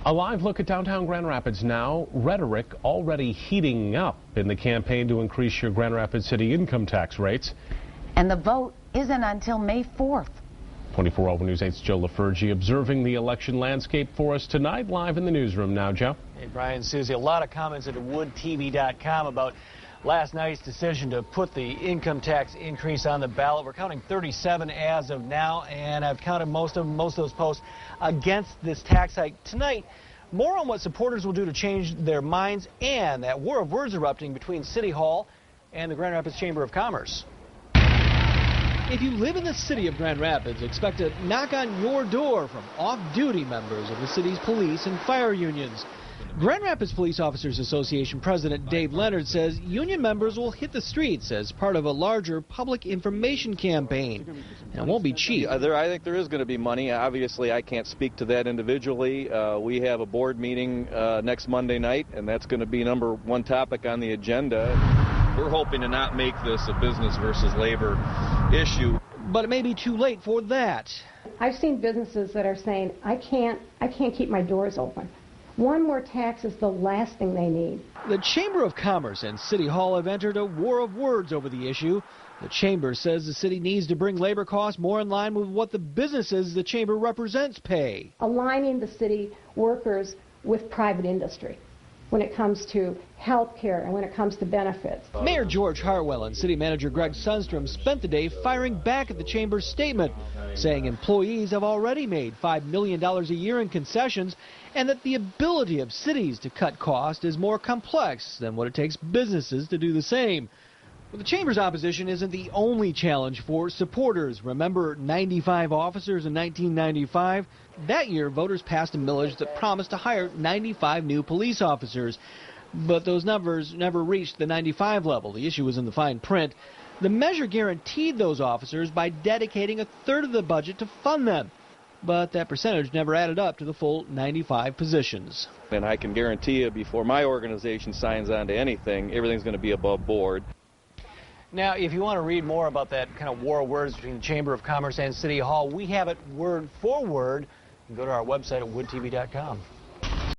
A live look at downtown Grand Rapids now. Rhetoric already heating up in the campaign to increase your Grand Rapids City income tax rates. And the vote isn't until May 4th. 24 Over News 8's Joe LaFurgey observing the election landscape for us tonight, live in the newsroom now, Joe. Hey, Brian, Susie, a lot of comments at woodtv.com about last night's decision to put the income tax increase on the ballot. We're counting 37 as of now, and I've counted most of those posts against this tax hike. Tonight, more on what supporters will do to change their minds and that war of words erupting between City Hall and the Grand Rapids Chamber of Commerce. If you live in the city of Grand Rapids, expect a knock on your door from off-duty members of the city's police and fire unions. Grand Rapids Police Officers Association President Dave Leonard says union members will hit the streets as part of a larger public information campaign. And it won't be cheap. I think there is going to be money. Obviously, I can't speak to that individually. We have a board meeting next Monday night, and that's going to be number one topic on the agenda. We're hoping to not make this a business versus labor issue. But it may be too late for that. I've seen businesses that are saying, I can't keep my doors open. One more tax is the last thing they need. The Chamber of Commerce and City Hall have entered a war of words over the issue. The Chamber says the city needs to bring labor costs more in line with what the businesses the Chamber represents pay. Aligning the city workers with private industry when it comes to health care and when it comes to benefits. Mayor George Hartwell and City Manager Greg Sundstrom spent the day firing back at the Chamber's statement, saying employees have already made $5 million a year in concessions and that the ability of cities to cut costs is more complex than what it takes businesses to do the same. But the Chamber's opposition isn't the only challenge for supporters. Remember 95 officers in 1995? That year, voters passed a millage that promised to hire 95 new police officers. But those numbers never reached the 95 level. The issue was in the fine print. The measure guaranteed those officers by dedicating a third of the budget to fund them. But that percentage never added up to the full 95 positions. And I can guarantee you, before my organization signs on to anything, everything's going to be above board. Now, if you want to read more about that kind of war of words between the Chamber of Commerce and City Hall, we have it word for word. You can go to our website at woodtv.com.